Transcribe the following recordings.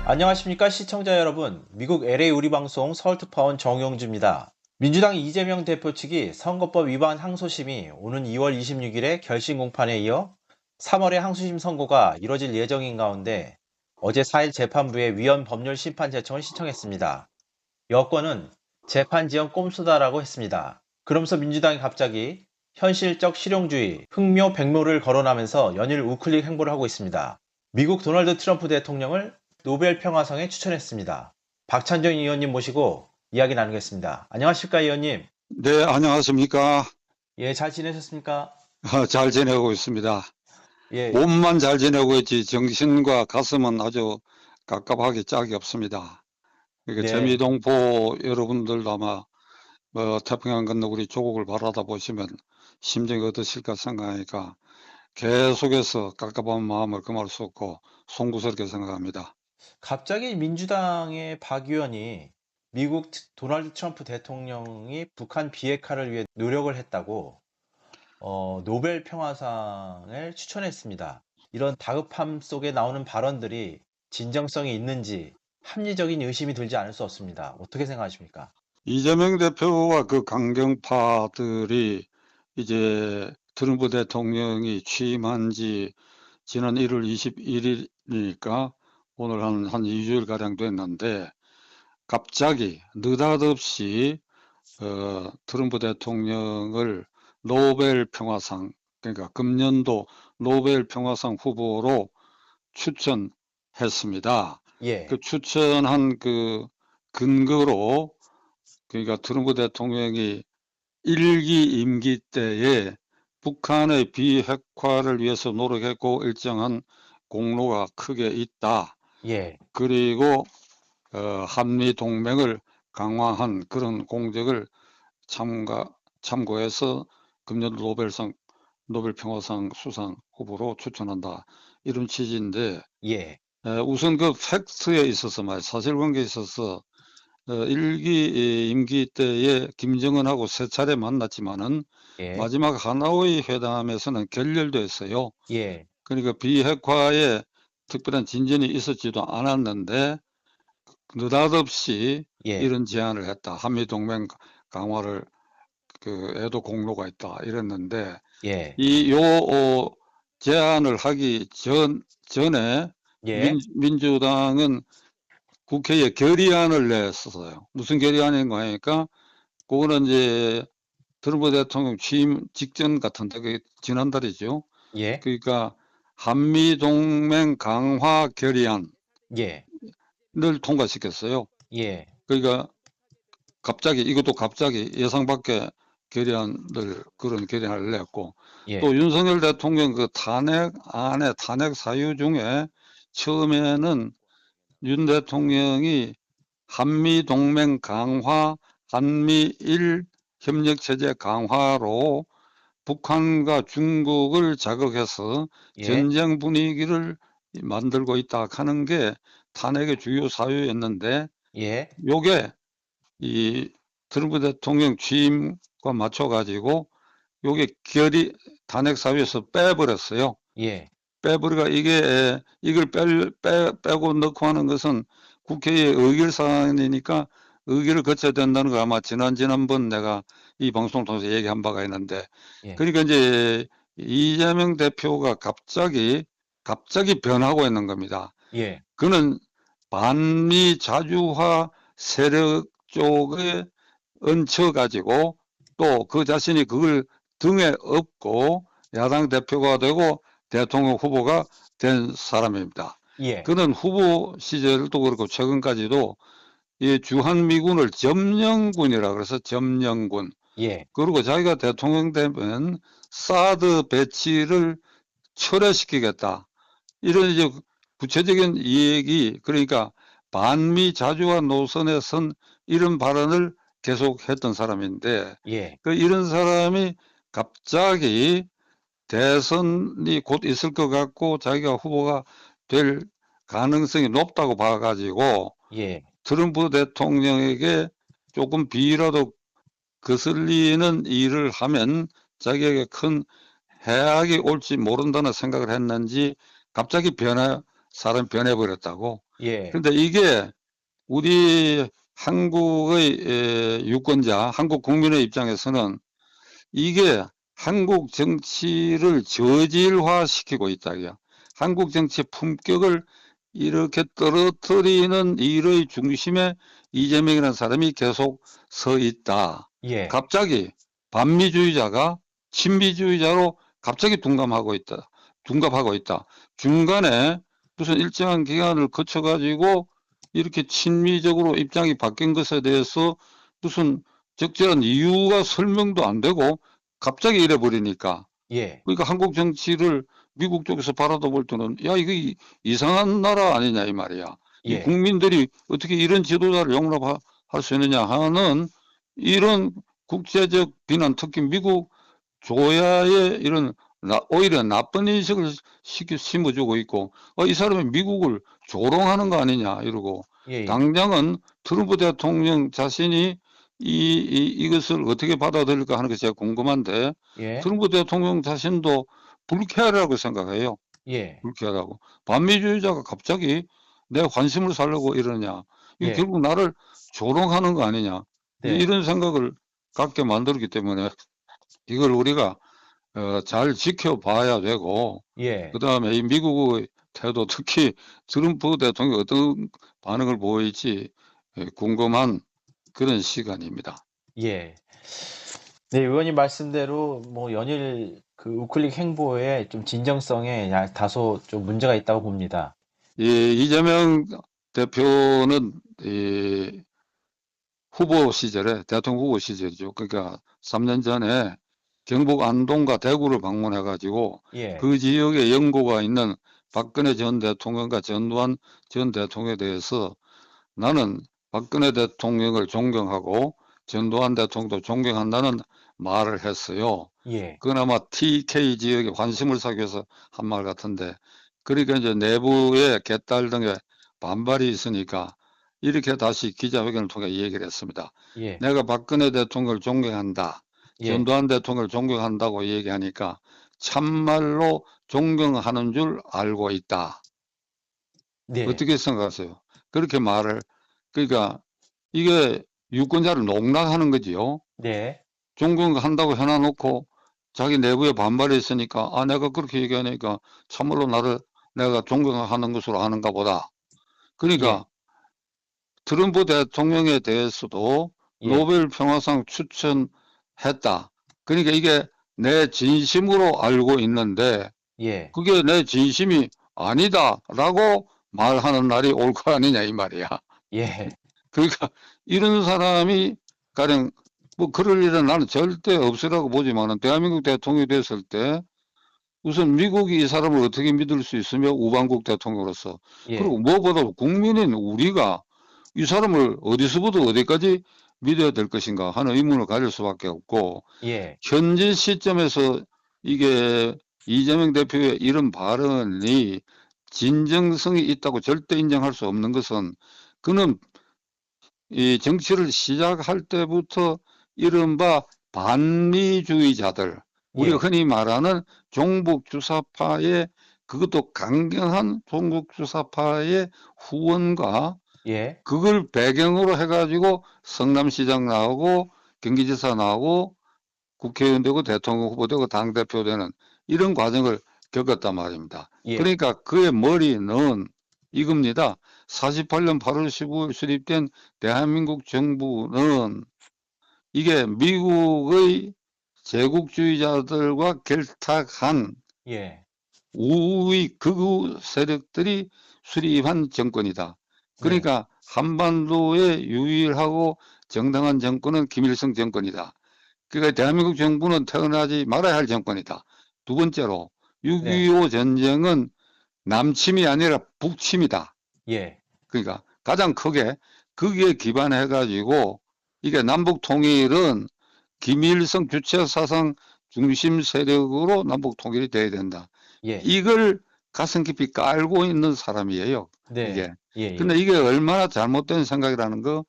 안녕하십니까 시청자 여러분. 미국 LA 우리방송 서울특파원 정용주입니다. 민주당 이재명 대표 측이 선거법 위반 항소심이 오는 2월 26일에 결심 공판에 이어 3월에 항소심 선고가 이뤄질 예정인 가운데 어제 4일 재판부에 위헌 법률 심판 제청을 신청했습니다. 여권은 재판 지연 꼼수다라고 했습니다. 그러면서 민주당이 갑자기 현실적 실용주의, 흑묘 백묘를 거론하면서 연일 우클릭 행보를 하고 있습니다. 미국 도널드 트럼프 대통령을 노벨 평화상에 추천했습니다. 박찬정 의원님 모시고 이야기 나누겠습니다. 안녕하십니까 의원님? 네, 안녕하십니까? 예, 잘 지내셨습니까? 잘 지내고 있습니다. 예, 몸만 잘 지내고 있지 정신과 가슴은 아주 갑갑하게 짝이 없습니다. 그러니까 네. 재미동포 여러분들도 아마 태평양 건너 우리 조국을 바라다 보시면 심정이 어떠실까 생각하니까 계속해서 갑갑한 마음을 금할 수 없고 송구스럽게 생각합니다. 갑자기 민주당의 박 의원이 미국 도널드 트럼프 대통령이 북한 비핵화를 위해 노력을 했다고 노벨 평화상을 추천했습니다. 이런 다급함 속에 나오는 발언들이 진정성이 있는지 합리적인 의심이 들지 않을 수 없습니다. 어떻게 생각하십니까? 이재명 대표와 그 강경파들이 이제 트럼프 대통령이 취임한 지 지난 1월 21일이니까 오늘 한 2주일가량 됐는데 갑자기 느닷없이 트럼프 대통령을 노벨 평화상, 그러니까 금년도 노벨 평화상 후보로 추천했습니다. 예, 그 추천한 그 근거로 그러니까 트럼프 대통령이 1기 임기 때에 북한의 비핵화를 위해서 노력했고 일정한 공로가 크게 있다. 예, 그리고 한미 동맹을 강화한 그런 공적을 참고해서 금년 노벨 평화상 수상 후보로 추천한다. 이런 취지인데 예, 우선 그 팩트에 있어서 사실관계에 있어서 1기 임기 때에 김정은하고 세 차례 만났지만은 예, 마지막 하노이 회담에서는 결렬됐어요. 예, 그러니까 비핵화에 특별한 진전이 있었지도 않았는데 느닷없이 예, 이런 제안을 했다. 한미동맹 강화를 에도 공로가 있다. 이랬는데 예, 요 제안을 하기 전에 예, 민주당은 국회에 결의안을 냈었어요. 무슨 결의안인가 하니까 그거는 이제 트럼프 대통령 취임 직전 같은데 그게 지난달이죠. 예, 그러니까 한미동맹 강화 결의안을 예, 통과시켰어요. 예, 그러니까 이것도 갑자기 예상 밖의 그런 결의안을 냈고 예, 또 윤석열 대통령 그 탄핵 사유 중에 처음에는 윤 대통령이 한미동맹 강화, 한미일 협력체제 강화로 북한과 중국을 자극해서 예, 전쟁 분위기를 만들고 있다 하는 게 탄핵의 주요 사유였는데 예, 요게 이 트럼프 대통령 취임과 맞춰가지고 요게 탄핵 사유에서 빼버렸어요. 예, 빼버리가 이걸 빼고 넣고 하는 것은 국회의 의결 사안이니까 의결을 거쳐야 된다는 거 아마 지난번 내가 이 방송을 통해서 얘기한 바가 있는데 예, 그러니까 이제 이재명 대표가 갑자기 변하고 있는 겁니다. 예, 그는 반미 자주화 세력 쪽에 얹혀가지고 또 그 자신이 그걸 등에 업고 야당 대표가 되고 대통령 후보가 된 사람입니다. 예, 그는 후보 시절도 그렇고 최근까지도 이 주한미군을 점령군이라 그래서 점령군 예, 그리고 자기가 대통령 되면 사드 배치를 철회시키겠다. 이런 이제 구체적인 얘기 그러니까 반미 자주화 노선에 선 이런 발언을 계속했던 사람인데 예, 이런 사람이 갑자기 대선이 곧 있을 것 같고 자기가 후보가 될 가능성이 높다고 봐가지고 예, 트럼프 대통령에게 조금 비라도 거슬리는 일을 하면 자기에게 큰 해악이 올지 모른다는 생각을 했는지 갑자기 사람이 변해버렸다고. 예, 그런데 이게 우리 한국의 유권자, 한국 국민의 입장에서는 이게 한국 정치를 저질화시키고 있다. 이거야. 한국 정치의 품격을 이렇게 떨어뜨리는 일의 중심에 이재명이라는 사람이 계속 서 있다. 예, 갑자기 반미주의자가 친미주의자로 갑자기 둔갑하고 있다. 둔갑하고 있다. 중간에 무슨 일정한 기간을 거쳐가지고 이렇게 친미적으로 입장이 바뀐 것에 대해서 무슨 적절한 이유가 설명도 안 되고 갑자기 이래 버리니까, 예, 그러니까 한국 정치를 미국 쪽에서 바라다 볼 때는 야 이거 이상한 나라 아니냐 이 말이야. 이 예, 국민들이 어떻게 이런 지도자를 용납할 수 있느냐 하는 이런 국제적 비난, 특히 미국 조야의 이런 오히려 나쁜 인식을 심어주고 있고, 이 사람이 미국을 조롱하는 거 아니냐 이러고, 예, 당장은 트럼프 대통령 자신이 이것을 어떻게 받아들일까 하는 게 제가 궁금한데, 예, 트럼프 대통령 자신도 불쾌하다고 생각해요. 예, 불쾌하다고. 반미주의자가 갑자기 내 관심을 살려고 이러냐. 이거 예, 결국 나를 조롱하는 거 아니냐. 네, 이런 생각을 갖게 만들었기 때문에 이걸 우리가 잘 지켜봐야 되고, 예, 그다음에 이 미국의 태도, 특히 트럼프 대통령이 어떤 반응을 보일지 궁금한 그런 시간입니다. 예. 네, 의원님 말씀대로 뭐 연일 그 우클릭 행보에 좀 진정성에 다소 좀 문제가 있다고 봅니다. 이재명 대표는 후보 시절에, 대통령 후보 시절이죠. 그러니까 3년 전에 경북 안동과 대구를 방문해 가지고 예, 그 지역에 연고가 있는 박근혜 전 대통령과 전두환 전 대통령에 대해서 나는 박근혜 대통령을 존경하고 전두환 대통령도 존경한다는 말을 했어요. 예, 그나마 TK 지역에 관심을 사기 위해서 한 말 같은데, 그러니까 이제 내부의 개딸 등의 반발이 있으니까 이렇게 다시 기자회견을 통해 얘기를 했습니다. 예, 내가 박근혜 대통령을 존경한다. 예, 전두환 대통령을 존경한다고 얘기하니까 참말로 존경하는 줄 알고 있다. 네, 어떻게 생각하세요? 그렇게 말을, 그러니까 이게 유권자를 농락하는 거지요. 네, 존경한다고 해놔놓고 자기 내부에 반발이 있으니까 내가 그렇게 얘기하니까 참말로 나를 내가 존경하는 것으로 아는가 보다. 예, 그러니까 트럼프 대통령에 대해서도 예, 노벨 평화상 추천했다. 그러니까 이게 내 진심으로 알고 있는데 예, 그게 내 진심이 아니다라고 말하는 날이 올 거 아니냐 이 말이야. 예, 그러니까 이런 사람이 가령 뭐 그럴 일은 나는 절대 없으라고 보지만은, 대한민국 대통령이 됐을 때 우선 미국이 이 사람을 어떻게 믿을 수 있으며 우방국 대통령으로서, 예, 그리고 무엇보다 국민인 우리가 이 사람을 어디서부터 어디까지 믿어야 될 것인가 하는 의문을 가질 수밖에 없고, 예, 현재 시점에서 이게 이재명 대표의 이런 발언이 진정성이 있다고 절대 인정할 수 없는 것은, 그는 이 정치를 시작할 때부터 이른바 반미주의자들, 우리가 예, 흔히 말하는 종북 주사파의, 그것도 강경한 종북 주사파의 후원과 예, 그걸 배경으로 해가지고 성남시장 나오고 경기지사 나오고 국회의원 되고 대통령 후보 되고 당대표 되는 이런 과정을 겪었단 말입니다. 예, 그러니까 그의 머리는 이겁니다. 48년 8월 15일 수립된 대한민국 정부는 이게 미국의 제국주의자들과 결탁한 예, 우위 극우 세력들이 수립한 정권이다. 네, 그러니까 한반도의 유일하고 정당한 정권은 김일성 정권이다. 그러니까 대한민국 정부는 태어나지 말아야 할 정권이다. 두 번째로 네, 6.25 전쟁은 남침이 아니라 북침이다. 예, 그러니까 가장 크게 거기에 기반해 가지고 이게 남북 통일은 김일성 주체 사상 중심 세력으로 남북 통일이 돼야 된다. 예, 이걸 가슴 깊이 깔고 있는 사람이에요. 네, 이게. 예, 예, 근데 이게 얼마나 잘못된 생각이라는 거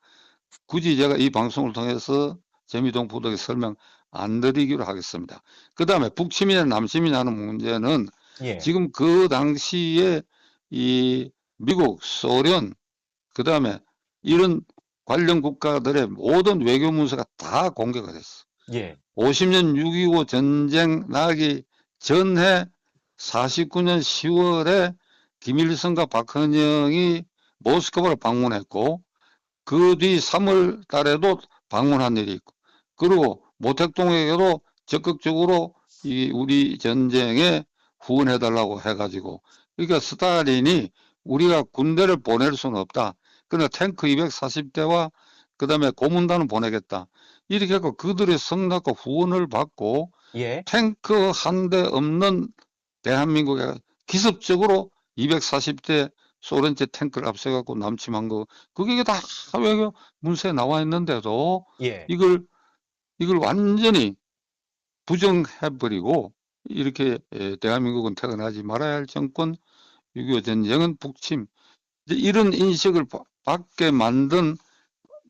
굳이 제가 이 방송을 통해서 재미동 부덕에 설명 안 드리기로 하겠습니다. 그 다음에 북침이냐 남침이냐 하는 문제는 예, 지금 그 당시에 이 미국, 소련, 그 다음에 이런 관련 국가들의 모든 외교 문서가 다 공개가 됐어. 예, 50년 6.25 전쟁 나기 전해 49년 10월에 김일성과 박헌영이 모스크바를 방문했고, 그 뒤 3월 달에도 방문한 일이 있고, 그리고 모택동에게도 적극적으로 이 우리 전쟁에 후원해달라고 해가지고, 그러니까 스탈린이 우리가 군대를 보낼 수는 없다. 그러나 탱크 240대와 그 다음에 고문단을 보내겠다. 이렇게 해서 그들의 성낙과 후원을 받고 예, 탱크 한 대 없는 대한민국에 기습적으로 240대 소련제 탱크를 앞세갖고 남침한 거, 그게 다 외교 문서에 나와 있는데도 예, 이걸 완전히 부정해버리고 이렇게 대한민국은 태어나지 말아야 할 정권, 6.25 전쟁은 북침, 이런 인식을 받게 만든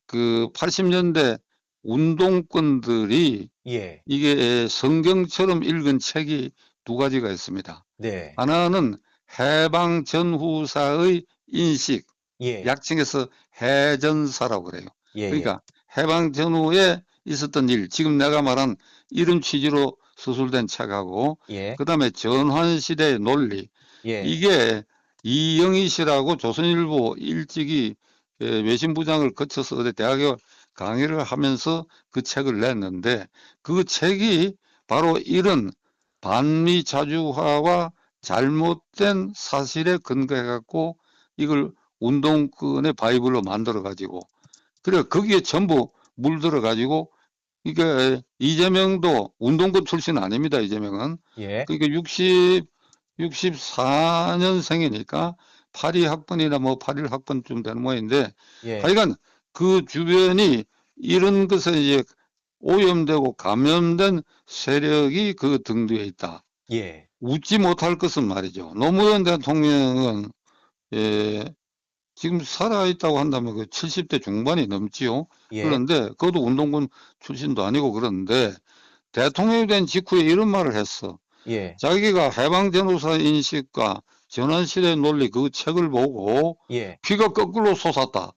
그 80년대 운동권들이 예, 이게 성경처럼 읽은 책이 두 가지가 있습니다. 네, 하나는 해방 전후사의 인식, 예, 약칭해서 해전사라고 그래요. 예, 예, 그러니까 해방 전후에 있었던 일, 지금 내가 말한 이런 취지로 서술된 책하고, 예, 그 다음에 전환시대의 논리, 예, 이게 이영희 씨라고 조선일보 일찍이 외신부장을 거쳐서 어디 대학에 강의를 하면서 그 책을 냈는데, 그 책이 바로 이런 반미 자주화와 잘못된 사실에 근거해갖고 이걸 운동권의 바이블로 만들어가지고, 그래, 거기에 전부 물들어가지고, 이게 이재명도 운동권 출신 아닙니다, 이재명은. 예, 그러니까 64년생이니까 82학번이나 뭐 81학번쯤 되는 모양인데, 예, 하여간 그 주변이 이런 것에 이제 오염되고 감염된 세력이 그 등뒤에 있다. 예, 웃지 못할 것은 말이죠. 노무현 대통령은 지금 살아있다고 한다면 그 70대 중반이 넘지요. 예, 그런데 그것도 운동권 출신도 아니고 그런데 대통령이 된 직후에 이런 말을 했어. 예, 자기가 해방전후사 인식과 전환시대의 논리 그 책을 보고 예, 피가 거꾸로 솟았다.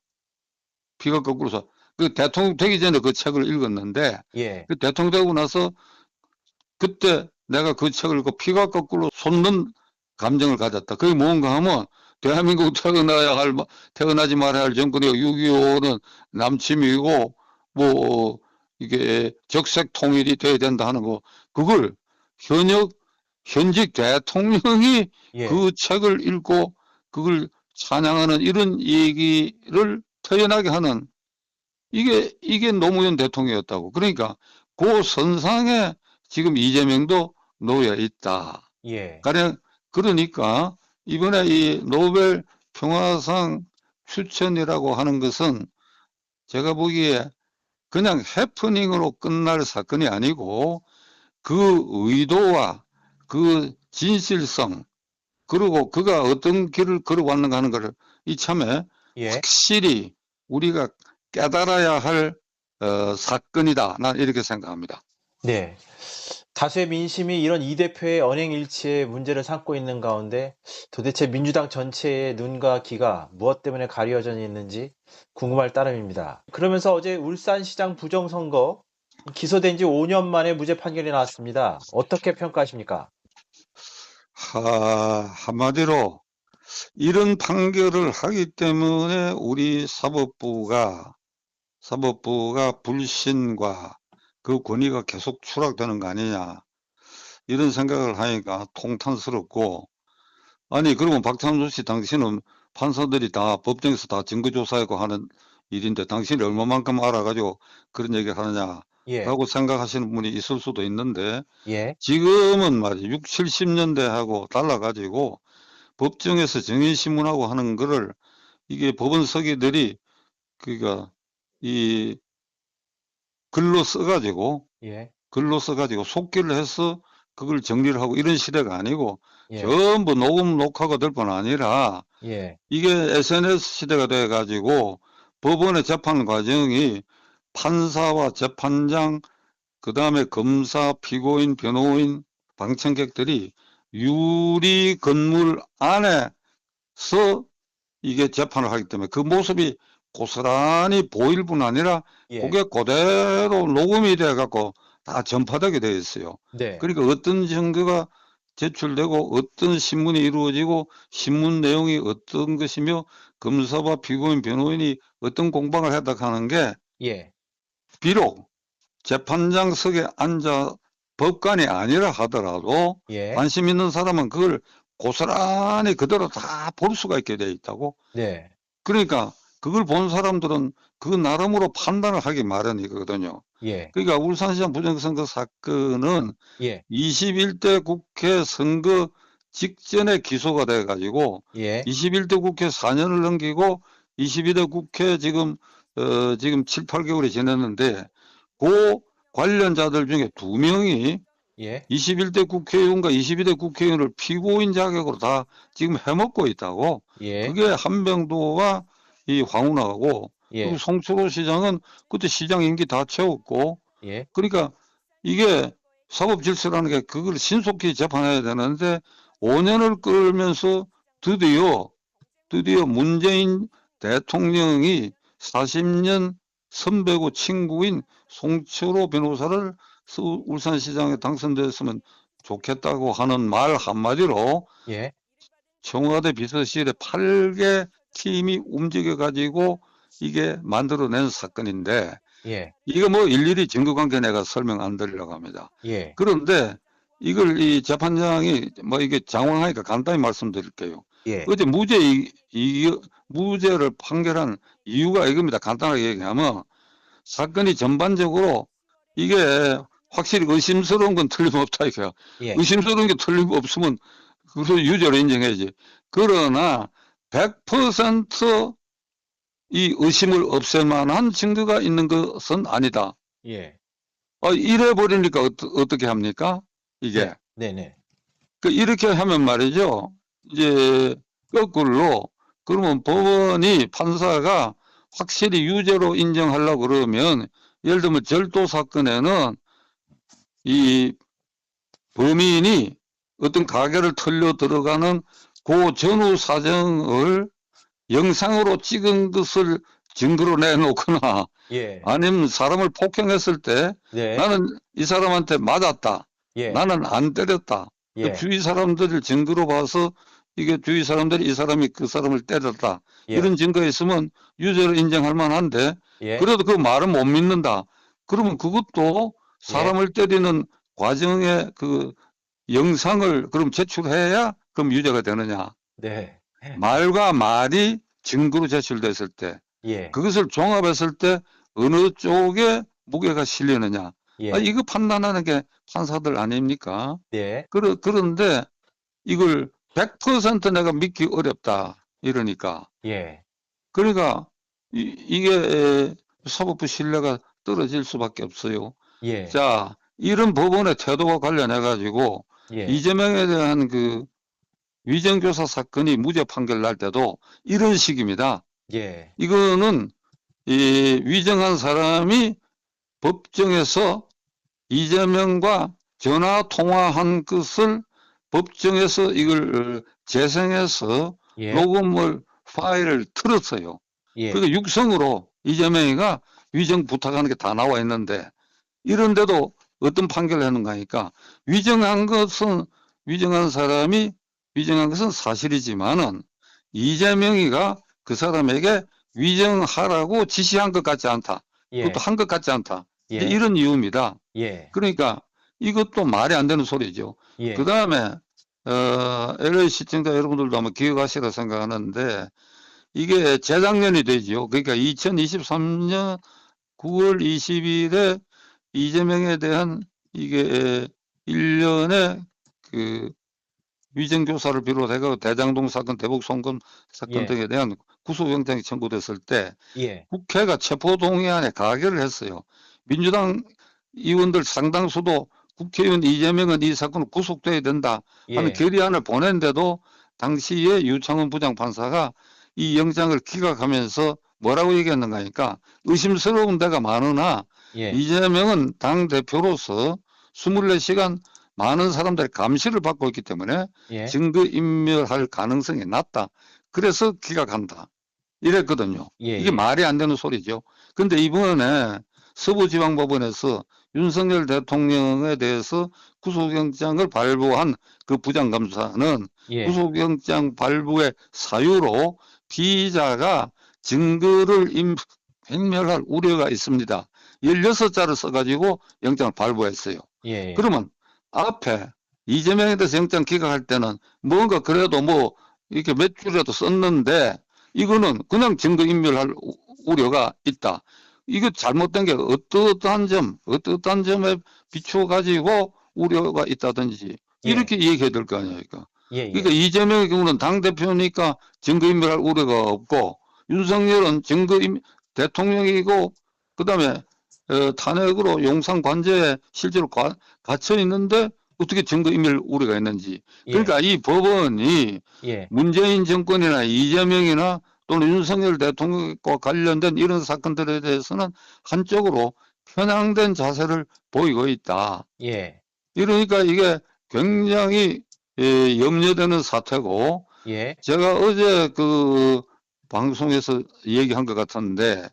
피가 거꾸로 솟. 그 대통령 되기 전에 그 책을 읽었는데 예, 그 대통령 되고 나서 그때 내가 그 책을 읽고 피가 거꾸로 솟는 감정을 가졌다. 그게 뭔가 하면 대한민국 태어나지 말아야 할 정권이고 6.25는 남침이고 뭐 이게 적색 통일이 돼야 된다 하는 거, 그걸 현직 대통령이 예, 그 책을 읽고 그걸 찬양하는 이런 얘기를 터연하게 하는, 이게 노무현 대통령이었다고. 그러니까 그 선상에 지금 이재명도 놓여 있다. 예, 가령 그러니까 이번에 이 노벨 평화상 추천이라고 하는 것은 제가 보기에 그냥 해프닝으로 끝날 사건이 아니고 그 의도와 그 진실성, 그리고 그가 어떤 길을 걸어왔는가 하는 것을 이참에 예, 확실히 우리가 깨달아야 할 사건이다. 난 이렇게 생각합니다. 네. 다수의 민심이 이런 이 대표의 언행일치에 문제를 삼고 있는 가운데 도대체 민주당 전체의 눈과 귀가 무엇 때문에 가려져 있는지 궁금할 따름입니다. 그러면서 어제 울산시장 부정선거 기소된 지 5년 만에 무죄 판결이 나왔습니다. 어떻게 평가하십니까? 한마디로 이런 판결을 하기 때문에 우리 사법부가 불신과 그 권위가 계속 추락되는 거 아니냐, 이런 생각을 하니까 통탄스럽고, 아니 그러면 박찬수 씨, 당신은 판사들이 다 법정에서 다 증거조사하고 하는 일인데 당신이 얼마만큼 알아가지고 그런 얘기를 예, 하느냐라고 생각하시는 분이 있을 수도 있는데, 예, 지금은 말이죠, 6, 70년대하고 달라가지고 법정에서 증인신문하고 하는 거를 이게 법원 서기들이 그러니까 이 글로 써가지고 예, 속기를 해서 그걸 정리를 하고 이런 시대가 아니고 예, 전부 녹음 녹화가 될 뿐 아니라 예, 이게 SNS 시대가 돼 가지고 법원의 재판 과정이 판사와 재판장, 그 다음에 검사, 피고인, 변호인, 방청객들이 유리 건물 안에 이게 재판을 하기 때문에 그 모습이 고스란히 보일 뿐 아니라 예. 그게 그대로 녹음이 돼 갖고 다 전파되게 되어 있어요. 네. 그러니까 어떤 증거가 제출되고 어떤 신문이 이루어지고 신문 내용이 어떤 것이며 검사와 피고인 변호인이 어떤 공방을 했다 하는 게 예. 비록 재판장석에 앉아 법관이 아니라 하더라도 예. 관심 있는 사람은 그걸 고스란히 그대로 다 볼 수가 있게 되어 있다고. 네. 그러니까 그걸 본 사람들은 그 나름으로 판단을 하기 마련이거든요. 예. 그러니까 울산시장 부정선거 사건은 예. 21대 국회 선거 직전에 기소가 돼 가지고 예. 21대 국회 4년을 넘기고 22대 국회 지금 7, 8개월이 지났는데 그 관련자들 중에 2명이 예. 21대 국회의원과 22대 국회의원을 피고인 자격으로 다 지금 해먹고 있다고. 예. 그게 한병도와 이 황운하고 그리고 예. 송철호 시장은 그때 시장 임기 다 채웠고 예. 그러니까 이게 사법질서라는 게 그걸 신속히 재판해야 되는데 5년을 끌면서 드디어 문재인 대통령이 40년 선배고 친구인 송철호 변호사를 울산시장에 당선됐으면 좋겠다고 하는 말 한마디로 예. 청와대 비서실에 8개 팀이 움직여 가지고 이게 만들어낸 사건인데 예. 이거 뭐 일일이 증거관계 내가 설명 안 드리려고 합니다. 예. 그런데 이걸 이 재판장이 뭐 이게 장황하니까 간단히 말씀드릴게요. 예. 어제 무죄를 판결한 이유가 이겁니다. 간단하게 얘기하면 사건이 전반적으로 이게 확실히 의심스러운 건 틀림없다 이거야. 예. 의심스러운 게 틀림없으면 그래서 유죄로 인정해야지. 그러나 100% 이 의심을 없앨 만한 증거가 있는 것은 아니다. 예. 이래 버리니까 어떻게 합니까? 이게. 네네. 이렇게 하면 말이죠. 이제 거꾸로 그러면 법원이 판사가 확실히 유죄로 인정하려고 그러면 예를 들면 절도 사건에는 이 범인이 어떤 가게를 털려 들어가는 그 전후 사정을 영상으로 찍은 것을 증거로 내놓거나 예. 아니면 사람을 폭행했을 때 네. 나는 이 사람한테 맞았다. 예. 나는 안 때렸다. 예. 주위 사람들을 증거로 봐서 이게 주위 사람들이 이 사람이 그 사람을 때렸다. 예. 이런 증거가 있으면 유죄로 인정할 만한데 예. 그래도 그 말은 못 믿는다. 그러면 그것도 사람을 때리는 과정의 그 영상을 그럼 제출해야 그럼 유죄가 되느냐. 네. 말과 말이 증거로 제출됐을 때 예. 그것을 종합했을 때 어느 쪽에 무게가 실리느냐. 예. 이거 판단하는 게 판사들 아닙니까? 네. 그런데 이걸 100% 내가 믿기 어렵다. 이러니까. 예. 그러니까 이게 사법부 신뢰가 떨어질 수밖에 없어요. 예. 자, 이런 법원의 태도와 관련해 가지고 예. 이재명에 대한 그 위정교사 사건이 무죄 판결 날 때도 이런 식입니다. 예. 이거는 이 위정한 사람이 법정에서 이재명과 전화 통화한 것을 법정에서 이걸 재생해서 예. 녹음을 파일을 틀었어요. 예. 그러니까 육성으로 이재명이가 위정 부탁하는 게 다 나와 있는데 이런데도 어떤 판결을 했는가 하니까 위정한 사람이 위정한 것은 사실이지만은 이재명이가 그 사람에게 위정하라고 지시한 것 같지 않다. 예. 그것도 한 것 같지 않다. 예. 이런 이유입니다. 예. 그러니까 이것도 말이 안 되는 소리죠. 예. 그 다음에 LA 시청자 여러분들도 아마 기억하시라 생각하는데 이게 재작년이 되지요. 그러니까 2023년 9월 20일에 이재명에 대한 이게 1년의 그 위정교사를 비롯해서 대장동 사건, 대북 송금 사건 예. 등에 대한 구속영장이 청구됐을 때 예. 국회가 체포동의안에 가결을 했어요. 민주당 의원들 상당수도 국회의원 이재명은 이 사건을 구속돼야 된다 하는 예. 결의안을 보낸데도 당시에 유창훈 부장판사가 이 영장을 기각하면서 뭐라고 얘기했는가 하니까 의심스러운 데가 많으나 예. 이재명은 당대표로서 24시간 많은 사람들의 감시를 받고 있기 때문에 예. 증거인멸할 가능성이 낮다. 그래서 기각한다. 이랬거든요. 예, 이게 예. 말이 안 되는 소리죠. 근데 이번에 서부지방법원에서 윤석열 대통령에 대해서 구속영장을 발부한 그 부장검사는 예, 구속영장 발부의 사유로 피의자가 증거를 인멸할 우려가 있습니다. 16자를 써가지고 영장을 발부했어요. 예, 그러면 앞에 이재명에 대해서 영장 기각할 때는 뭔가 그래도 뭐 이렇게 몇 줄이라도 썼는데 이거는 그냥 증거인멸할 우려가 있다. 이거 잘못된 게 어떠한 점에 비추어 가지고 우려가 있다든지 예, 이렇게 얘기해야 될 거 아닙니까? 예, 그러니까 예, 이재명의 경우는 당대표니까 증거인멸할 우려가 없고 윤석열은 대통령이고 그다음에 탄핵으로 용산 관저에 실제로 갇혀 있는데 어떻게 증거인멸 우려가 있는지. 예, 그러니까 이 법원이 예, 문재인 정권이나 이재명이나 또는 윤석열 대통령과 관련된 이런 사건들에 대해서는 한쪽으로 편향된 자세를 보이고 있다. 예, 이러니까 이게 굉장히 염려되는 사태고, 예, 제가 어제 그 방송에서 얘기한 것 같은데,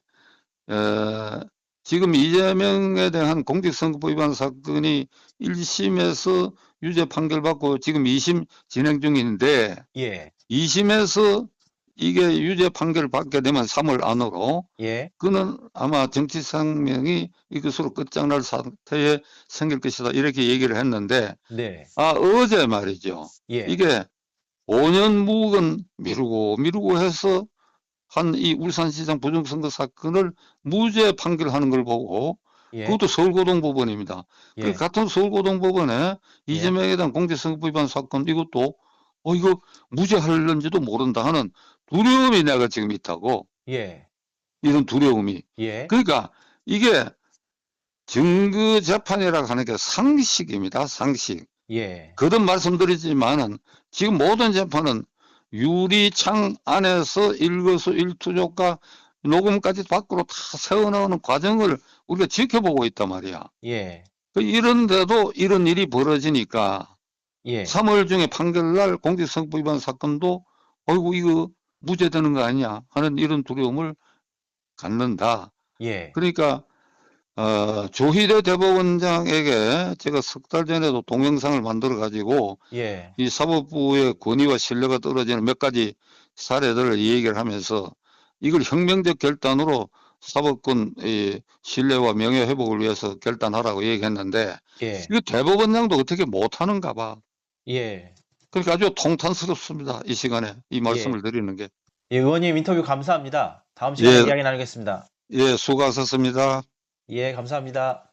지금 이재명에 대한 공직선거법 위반 사건이 1심에서 유죄 판결받고 지금 2심 진행 중인데, 예, 2심에서 이게 유죄 판결을 받게 되면 3월 안으로 예, 그는 아마 정치 생명이 이것으로 끝장날 사태에 생길 것이다 이렇게 얘기를 했는데 네, 어제 말이죠. 예, 이게 5년 묵은 미루고 해서 한 이 울산시장 부정선거 사건을 무죄 판결하는 걸 보고 예, 그것도 서울고등법원입니다. 그 예, 같은 서울고등법원에 예, 이재명에 대한 공직선거법 위반 사건 이것도 이거 무죄할는지도 모른다 하는 두려움이 내가 지금 있다고. 예, 이런 두려움이. 예, 그러니까 이게 증거 재판이라고 하는 게 상식입니다. 상식. 예, 거듭 말씀드리지만은 지금 모든 재판은 유리창 안에서 일거수일투족과 녹음까지 밖으로 다 세워나오는 과정을 우리가 지켜보고 있단 말이야. 예, 이런데도 이런 일이 벌어지니까 예, 3월 중에 판결날 공직선거법 위반 사건도 어이구 이거 무죄되는 거 아니냐 하는 이런 두려움을 갖는다. 예, 그러니까 조희대 대법원장에게 제가 석 달 전에도 동영상을 만들어 가지고 예, 이 사법부의 권위와 신뢰가 떨어지는 몇 가지 사례들을 얘기를 하면서 이걸 혁명적 결단으로 사법권 신뢰와 명예 회복을 위해서 결단하라고 얘기했는데 예, 이거 대법원장도 어떻게 못하는가 봐. 예, 그러니까 아주 통탄스럽습니다. 이 시간에 이 예. 말씀을 드리는 게. 예, 의원님 인터뷰 감사합니다. 다음 시간에 예, 이야기 나누겠습니다. 예, 수고하셨습니다. 예, 감사합니다.